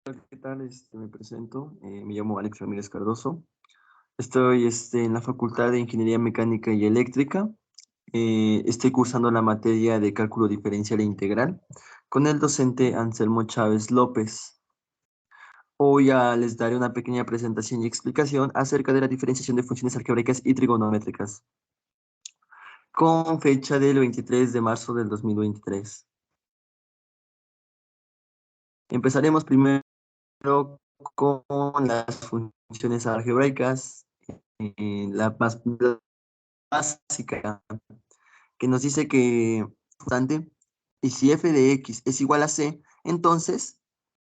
¿Qué tal? Me presento, me llamo Alex Ramírez Cardoso. Estoy en la Facultad de Ingeniería Mecánica y Eléctrica. Estoy cursando la materia de cálculo diferencial e integral con el docente Anselmo Chávez López. Hoy les daré una pequeña presentación y explicación acerca de la diferenciación de funciones algebraicas y trigonométricas, con fecha del 23 de marzo del 2023. Empezaremos primero con las funciones algebraicas, la más básica, que nos dice que constante, y si f de x es igual a c, entonces,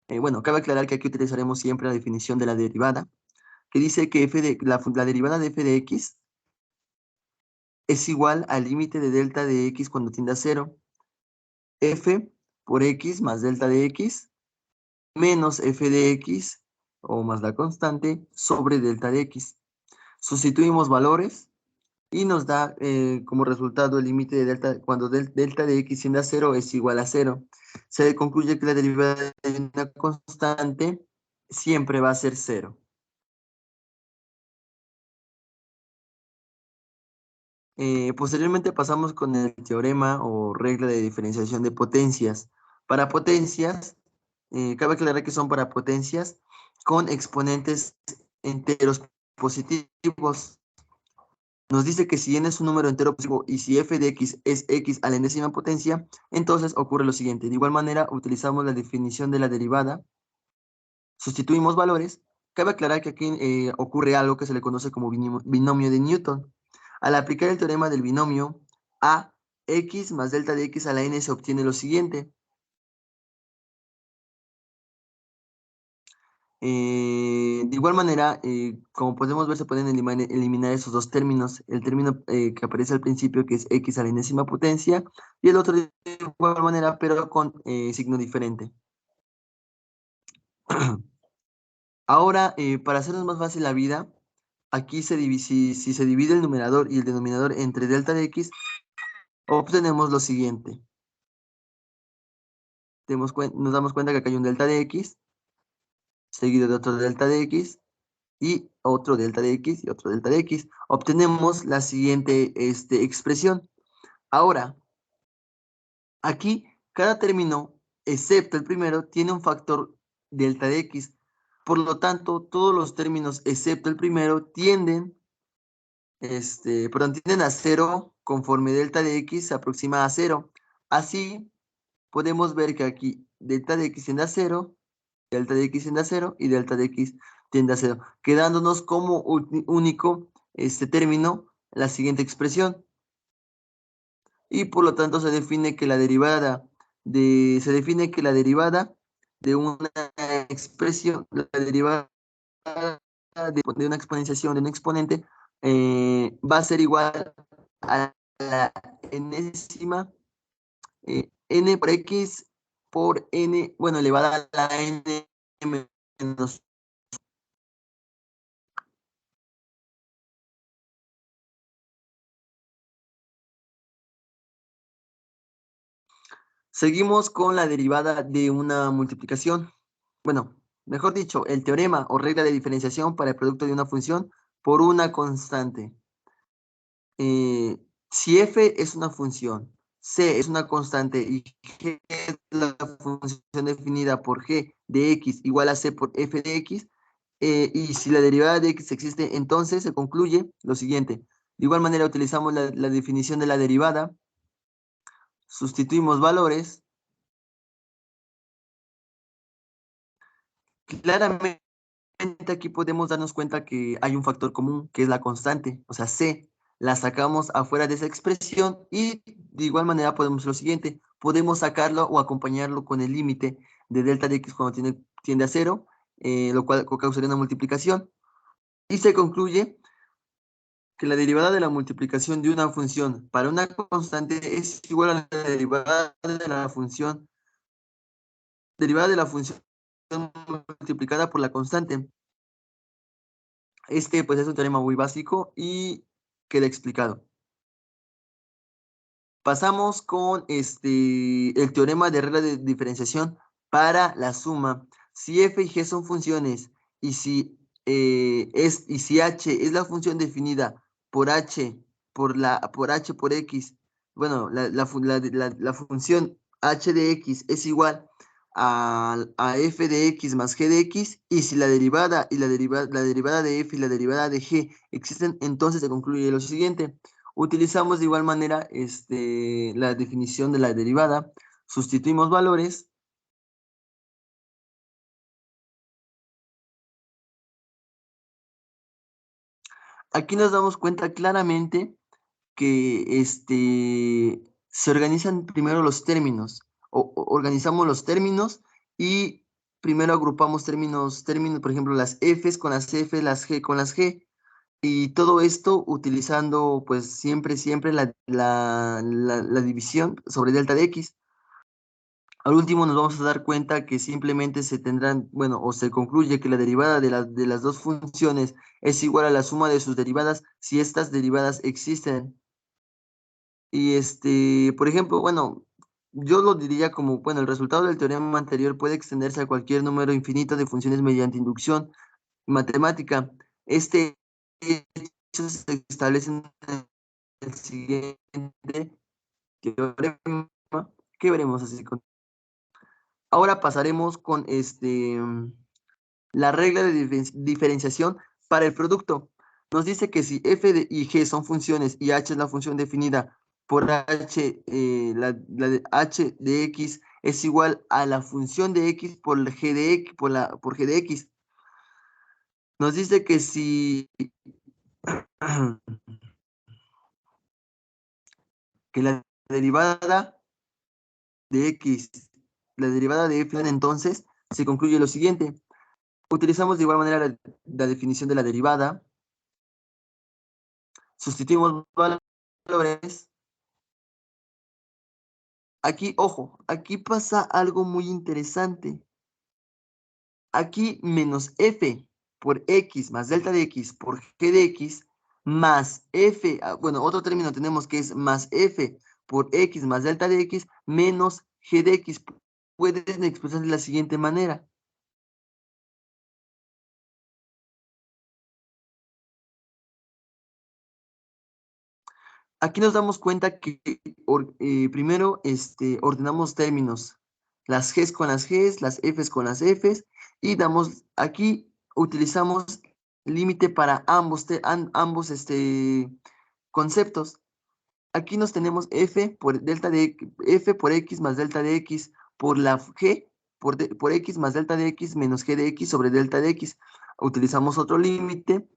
bueno, cabe aclarar que aquí utilizaremos siempre la definición de la derivada, que dice que la derivada de f de x es igual al límite de delta de x cuando tiende a 0, f por x más delta de x, menos f de x, o más la constante, sobre delta de x. Sustituimos valores y nos da como resultado el límite de delta, cuando delta de x tiende a 0 es igual a 0. Se concluye que la derivada de una constante siempre va a ser 0. Posteriormente pasamos con el teorema o regla de diferenciación de potencias. Para potencias, cabe aclarar que son para potencias con exponentes enteros positivos. Nos dice que si n es un número entero positivo y si f de x es x a la enésima potencia, entonces ocurre lo siguiente. De igual manera, utilizamos la definición de la derivada, sustituimos valores. Cabe aclarar que aquí ocurre algo que se le conoce como binomio de Newton. Al aplicar el teorema del binomio, a x más delta de x a la n se obtiene lo siguiente. De igual manera, como podemos ver, se pueden eliminar esos dos términos. El término que aparece al principio, que es x a la enésima potencia, y el otro de igual manera, pero con signo diferente. Ahora, para hacernos más fácil la vida, aquí si se divide el numerador y el denominador entre delta de x, obtenemos lo siguiente. Nos damos cuenta que acá hay un delta de x, seguido de otro delta de x, y otro delta de x y otro delta de x. Obtenemos la siguiente expresión. Ahora, aquí cada término, excepto el primero, tiene un factor delta de x. Por lo tanto, todos los términos, excepto el primero, tienden a 0 conforme delta de x se aproxima a 0. Así, podemos ver que aquí delta de x tiende a 0, delta de x tiende a 0 y delta de x tiende a 0, quedándonos como único término la siguiente expresión. Y por lo tanto se define que la derivada de una expresión, la derivada de una exponenciación de un exponente va a ser igual a la enésima n por x por n, bueno, elevada a la n menos. Seguimos con la derivada de una multiplicación. Bueno, mejor dicho, el teorema o regla de diferenciación para el producto de una función por una constante. Si f es una función, c es una constante y g es la función definida por g de x igual a c por f de x, y si la derivada de x existe, entonces se concluye lo siguiente. De igual manera utilizamos la definición de la derivada, sustituimos valores. Claramente aquí podemos darnos cuenta que hay un factor común, que es la constante, o sea, c. La sacamos afuera de esa expresión y de igual manera podemos hacer lo siguiente. Podemos sacarlo o acompañarlo con el límite de delta de x cuando tiende a 0, lo cual causaría una multiplicación. Y se concluye que la derivada de la multiplicación de una función para una constante es igual a la derivada de la función multiplicada por la constante. Pues es un teorema muy básico y queda explicado. Pasamos con el teorema de regla de diferenciación para la suma. Si f y g son funciones y si h es la función definida por h por x, bueno, la función h de x es igual a f de x más g de x, y si la derivada la derivada de f y la derivada de g existen, entonces se concluye lo siguiente. Utilizamos de igual manera la definición de la derivada, sustituimos valores. Aquí nos damos cuenta claramente que se organizan primero los términos, organizamos los términos y primero agrupamos términos, por ejemplo, las Fs con las F, las G con las G, y todo esto utilizando pues siempre la división sobre delta de X. Al último nos vamos a dar cuenta que simplemente se tendrán, bueno, o se concluye que la derivada de las dos funciones es igual a la suma de sus derivadas si estas derivadas existen. Y por ejemplo, bueno, yo lo diría como, bueno, el resultado del teorema anterior puede extenderse a cualquier número infinito de funciones mediante inducción matemática. Este hecho se establece en el siguiente teorema que veremos así. Ahora pasaremos con la regla de diferenciación para el producto. Nos dice que si f y g son funciones y h es la función definida por h, la de h de x es igual a la función de x por g de x, por g de x. Nos dice que si que la derivada de x, la derivada de f, entonces se concluye lo siguiente. Utilizamos de igual manera la definición de la derivada, sustituimos valores. Aquí, ojo, aquí pasa algo muy interesante. Aquí menos f por x más delta de x por g de x más f, bueno, otro término tenemos que es más f por x más delta de x menos g de x. Pueden expresarse de la siguiente manera. Aquí nos damos cuenta que primero ordenamos términos, las Gs con las Gs, las Fs con las Fs, y aquí utilizamos límite para ambos conceptos. Aquí nos tenemos f por x más delta de x por la g por x más delta de x menos g de x sobre delta de x. Utilizamos otro límite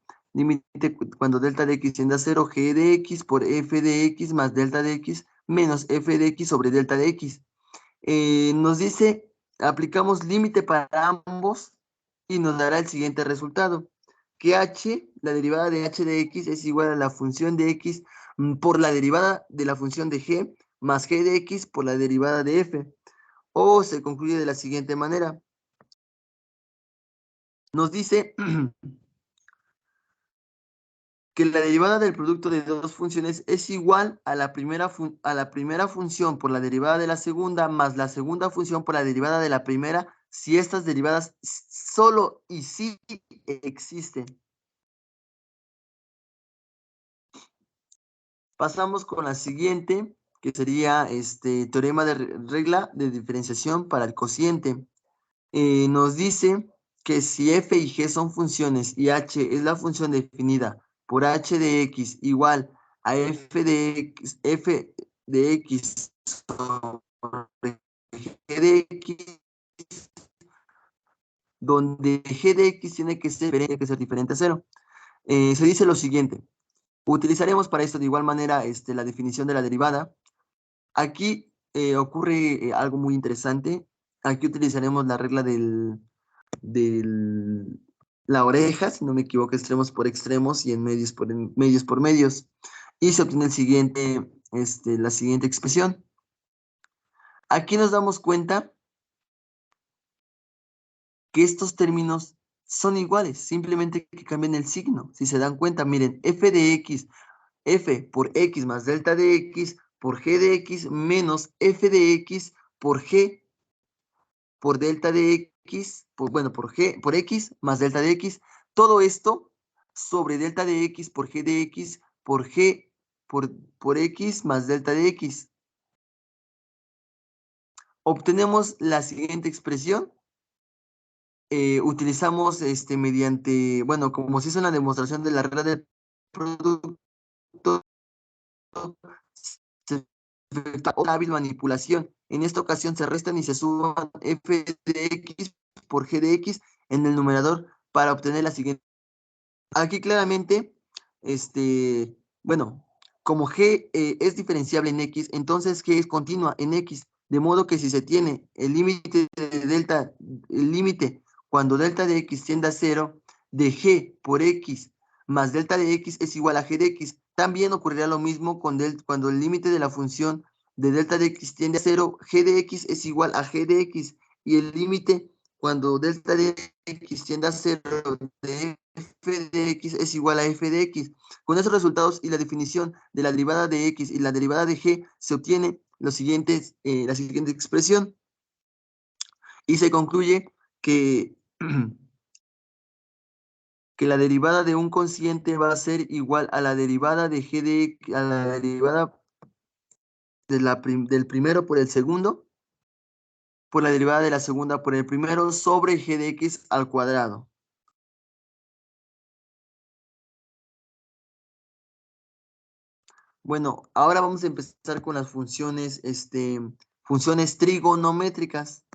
cuando delta de x tiende a 0, g de x por f de x más delta de x menos f de x sobre delta de x. Nos dice, aplicamos límite para ambos y nos dará el siguiente resultado, que la derivada de h de x es igual a la función de x por la derivada de la función de g más g de x por la derivada de f. O se concluye de la siguiente manera. Nos dice que la derivada del producto de dos funciones es igual a la primera función por la derivada de la segunda más la segunda función por la derivada de la primera si estas derivadas solo y sí existen. Pasamos con la siguiente, que sería teorema de regla de diferenciación para el cociente. Nos dice que si f y g son funciones y h es la función definida por h de x igual a f de x sobre g de x, donde g de x tiene que ser diferente a 0. Se dice lo siguiente. Utilizaremos para esto de igual manera la definición de la derivada. Aquí ocurre algo muy interesante. Aquí utilizaremos la regla la oreja, si no me equivoco, extremos por extremos y en medios por medios. Y se obtiene la siguiente expresión. Aquí nos damos cuenta que estos términos son iguales, simplemente que cambian el signo. Si se dan cuenta, miren, f de x, f por x más delta de x por g de x menos f de x por g por delta de x, bueno, por x más delta de x. Todo esto sobre delta de x por g de x por g por x más delta de x. Obtenemos la siguiente expresión. Utilizamos mediante, bueno, como se hizo en la demostración de la regla del producto, se efectúa una hábil manipulación. En esta ocasión se restan y se suman f de x por g de x en el numerador para obtener la siguiente. Aquí claramente, bueno, como g es diferenciable en x, entonces g es continua en x, de modo que si se tiene el límite de delta, el límite cuando delta de x tiende a 0, de g por x más delta de x es igual a g de x. También ocurrirá lo mismo cuando el límite de la función de delta de x tiende a 0, g de x es igual a g de x, y el límite cuando delta de x tiende a 0 de f de x es igual a f de x. Con esos resultados y la definición de la derivada de x y la derivada de g, se obtiene la siguiente expresión, y se concluye que, que la derivada de un cociente va a ser igual a la derivada de g de x, a la derivada del primero por el segundo, por la derivada de la segunda por el primero, sobre g de x al cuadrado. Bueno, ahora vamos a empezar con las funciones, funciones trigonométricas.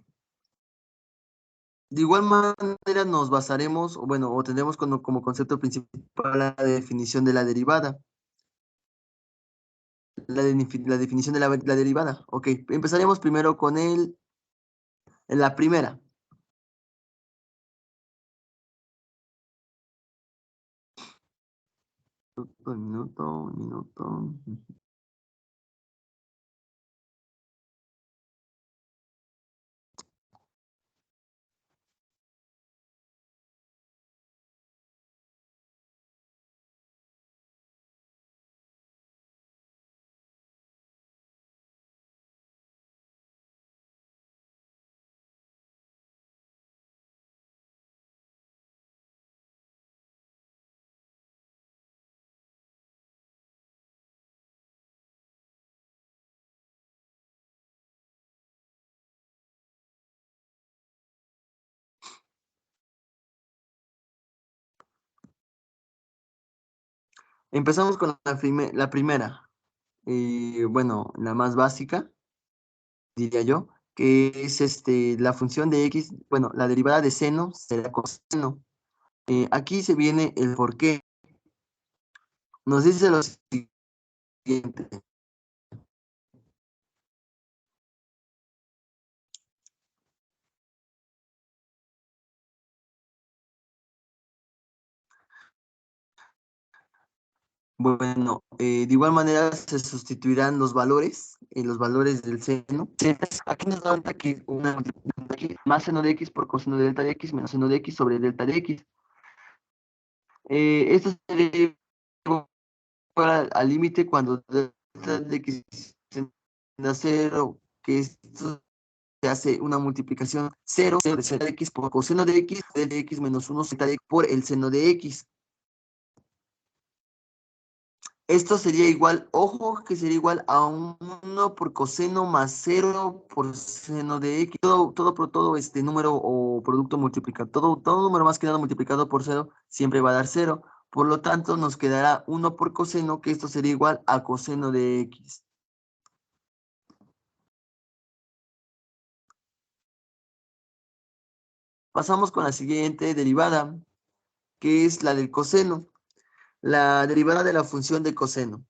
De igual manera nos basaremos, o bueno, o tendremos como concepto principal la definición de la derivada. La definición de la derivada. Ok, empezaremos primero con la primera. Un minuto. Empezamos con la primera. Bueno, la más básica, diría yo, que es la función de x, bueno, la derivada de seno será coseno. Aquí se viene el por qué. Nos dice lo siguiente. Bueno, de igual manera se sustituirán los valores del seno. Aquí nos da cuenta que más seno de x por coseno de delta de x menos seno de x sobre delta de x. Esto se igual al límite cuando delta de x tiende a 0, que esto se hace una multiplicación 0 de seno de x por coseno de x menos 1 delta de x por el seno de x. Esto sería igual, ojo, que sería igual a 1 por coseno más 0 por seno de x. Todo este número o producto multiplicado, todo número más que nada multiplicado por 0 siempre va a dar 0. Por lo tanto, nos quedará 1 por coseno, que esto sería igual a coseno de x. Pasamos con la siguiente derivada, que es la del coseno. La derivada de la función de coseno.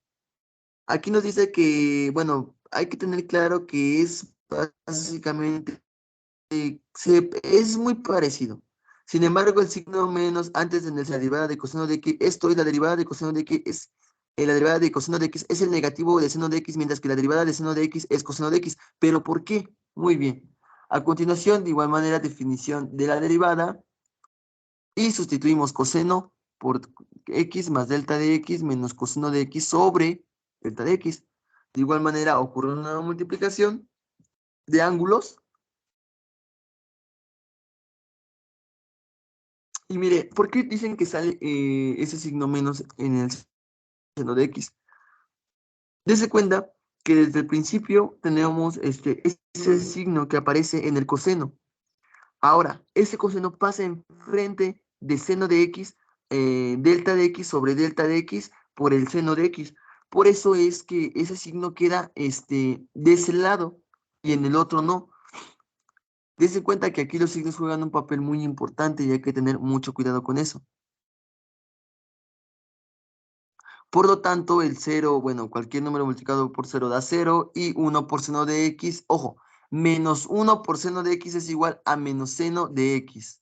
Aquí nos dice que, bueno, hay que tener claro que es básicamente, es muy parecido. Sin embargo, el signo menos antes de la derivada de coseno de x, esto es la derivada de coseno de x, la derivada de coseno de x es el negativo de seno de x, mientras que la derivada de seno de x es coseno de x. ¿Pero por qué? Muy bien. A continuación, de igual manera, definición de la derivada, y sustituimos coseno por x más delta de x menos coseno de x sobre delta de x. De igual manera, ocurre una multiplicación de ángulos Y mire, ¿por qué dicen que sale ese signo menos en el seno de x? Dese cuenta que desde el principio tenemos ese signo que aparece en el coseno. Ahora, ese coseno pasa enfrente de seno de x, delta de x sobre delta de x por el seno de x. Por eso es que ese signo queda de ese lado y en el otro no. Dese cuenta que aquí los signos juegan un papel muy importante y hay que tener mucho cuidado con eso. Por lo tanto, el cero, bueno, cualquier número multiplicado por cero da cero y 1 por seno de x, ojo, menos 1 por seno de x es igual a menos seno de x.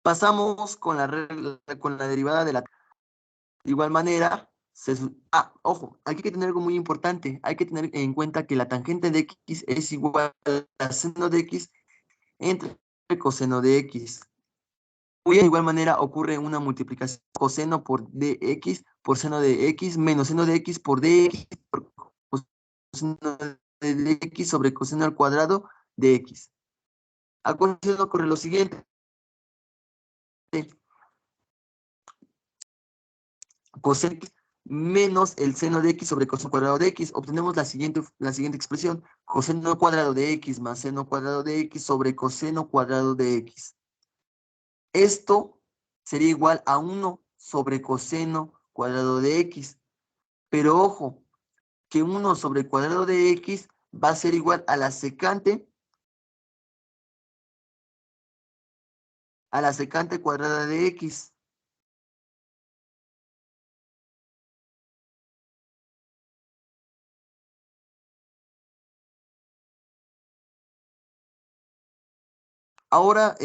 Pasamos con la regla, con la derivada de la... De igual manera, ojo, hay que tener algo muy importante. Hay que tener en cuenta que la tangente de x es igual a seno de x entre coseno de x. Muy bien, de igual manera ocurre una multiplicación coseno por dx por seno de x menos seno de x por dx por coseno de dx sobre coseno al cuadrado de x. A continuación ocurre lo siguiente. Coseno de x menos el seno de x sobre coseno cuadrado de x. Obtenemos la siguiente expresión. Coseno cuadrado de x más seno cuadrado de x sobre coseno cuadrado de x. Esto sería igual a 1 sobre coseno cuadrado de x. Pero ojo, que 1 sobre el cuadrado de x va a ser igual a la secante cuadrada de x. Ahora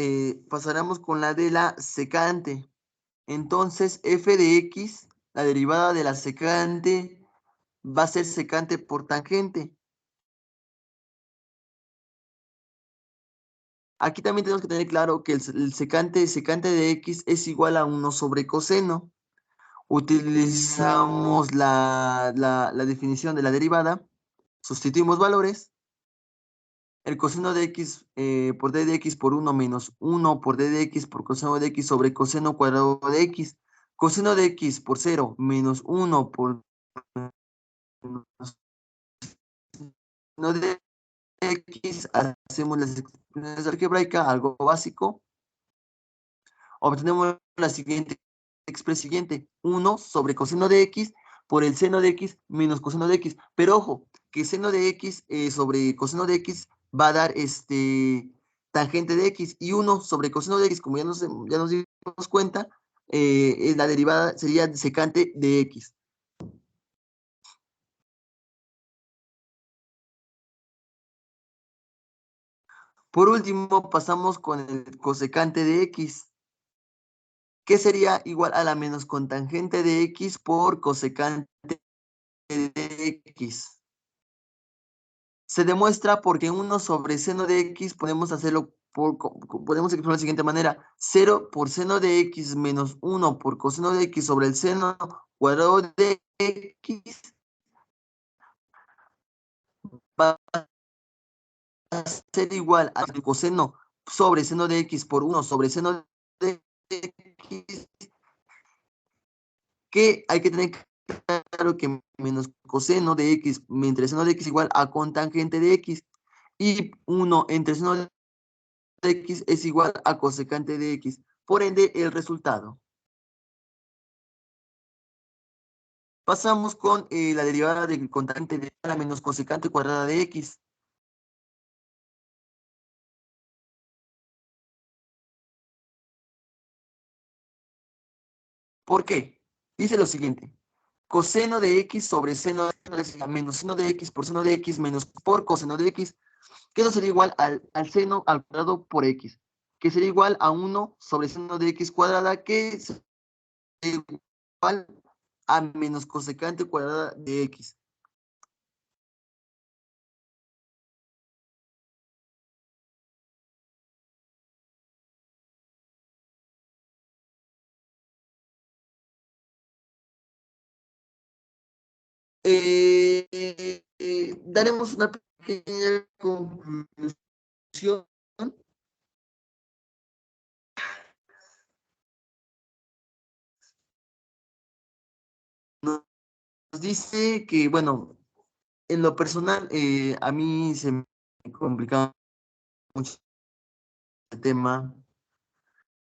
pasaremos con la de la secante. Entonces, f de x, la derivada de la secante, va a ser secante por tangente. Aquí también tenemos que tener claro que el secante de x es igual a 1 sobre coseno. Utilizamos la definición de la derivada, sustituimos valores. El coseno de x por d de x por 1 menos 1 por d de x por coseno de x sobre coseno cuadrado de x. Coseno de x por 0 menos 1 por coseno de x. Hacemos las expresiones algebraicas, algo básico. Obtenemos la siguiente, 1 sobre coseno de x por el seno de x menos coseno de x. Pero ojo, que seno de x sobre coseno de x va a dar tangente de x y 1 sobre coseno de x, como ya nos dimos cuenta, la derivada sería secante de x. Por último, pasamos con el cosecante de x, que sería igual a la menos cotangente de x por cosecante de x. Se demuestra porque 1 sobre seno de x podemos podemos expresar de la siguiente manera. 0 por seno de x menos 1 por coseno de x sobre el seno cuadrado de x va a ser igual a coseno sobre seno de x por 1 sobre seno de x, que hay que tener claro que menos coseno de x entre seno de x igual a cotangente de x, y 1 entre seno de x es igual a cosecante de x. Por ende, el resultado. Pasamos con la derivada del cotangente de a menos cosecante cuadrada de x. ¿Por qué? Dice lo siguiente. Coseno de x sobre seno de x menos seno de x por seno de x menos por coseno de x, que eso sería igual al seno al cuadrado por x, que sería igual a 1 sobre seno de x cuadrada, que sería igual a menos cosecante cuadrada de x. Daremos una pequeña conclusión. Nos dice que, bueno, en lo personal, a mí se me complicaba mucho este tema,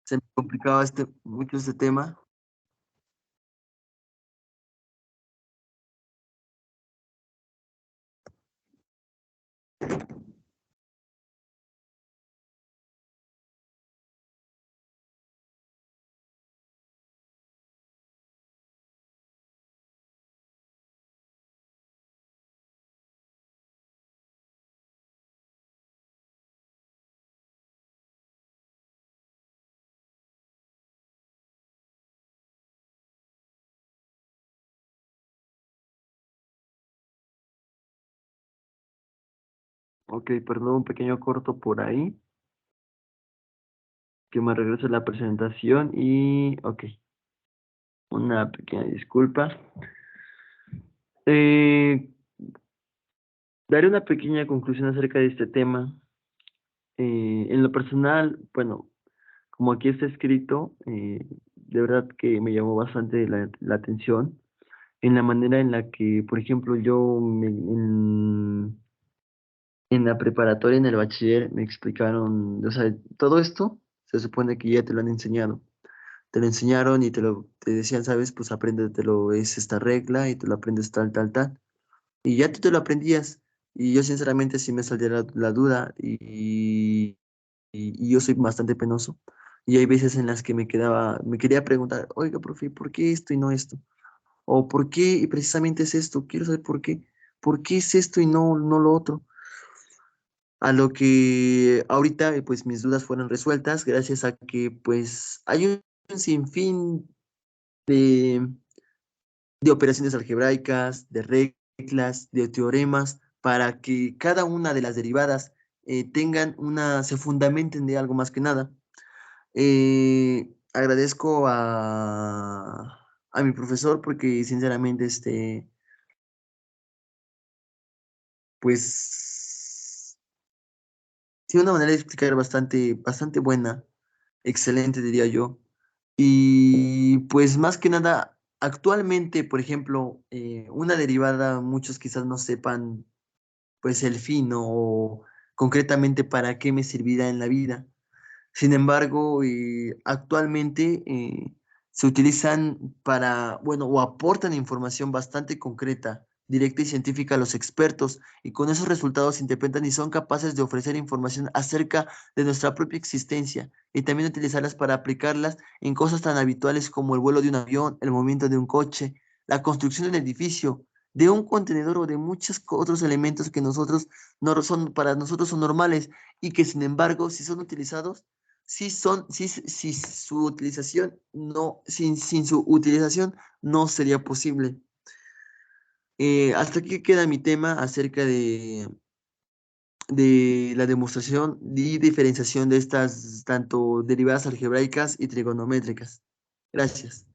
se me complicaba mucho este tema. Ok, perdón, un pequeño corto por ahí, que me regrese la presentación y, ok, una pequeña disculpa. Eh, Daré una pequeña conclusión acerca de este tema. En lo personal, bueno, como aquí está escrito, de verdad que me llamó bastante la atención en la manera en la que, por ejemplo, en la preparatoria, en el bachiller, me explicaron, o sea, todo esto se supone que ya te lo han enseñado. Te lo enseñaron y te decían, sabes, pues apréndetelo, es esta regla y te lo aprendes tal, tal, tal. Y ya tú te lo aprendías. Y yo sinceramente sí me salía la duda y yo soy bastante penoso. Y hay veces en las que me quería preguntar, oiga, profe, ¿por qué esto y no esto? O ¿por qué y precisamente es esto? Quiero saber por qué. ¿Por qué es esto y no lo otro? A lo que ahorita pues mis dudas fueron resueltas gracias a que pues hay un sinfín de, de operaciones algebraicas, de reglas, de teoremas, para que cada una de las derivadas se fundamenten de algo más que nada. Agradezco a mi profesor porque sinceramente, pues, tiene una manera de explicar bastante buena, excelente diría yo. Y pues más que nada, actualmente, por ejemplo, una derivada, muchos quizás no sepan pues el fin o concretamente para qué me servirá en la vida. Sin embargo, actualmente se utilizan para, bueno, o aportan información bastante concreta, directa y científica a los expertos, y con esos resultados interpretan y son capaces de ofrecer información acerca de nuestra propia existencia y también utilizarlas para aplicarlas en cosas tan habituales como el vuelo de un avión, el movimiento de un coche, la construcción de un edificio, de un contenedor o de muchos otros elementos que nosotros no son, para nosotros son normales y que sin embargo, si son utilizados, si su utilización no, sin su utilización no sería posible. Hasta aquí queda mi tema acerca de la demostración y diferenciación de estas tanto derivadas algebraicas y trigonométricas. Gracias.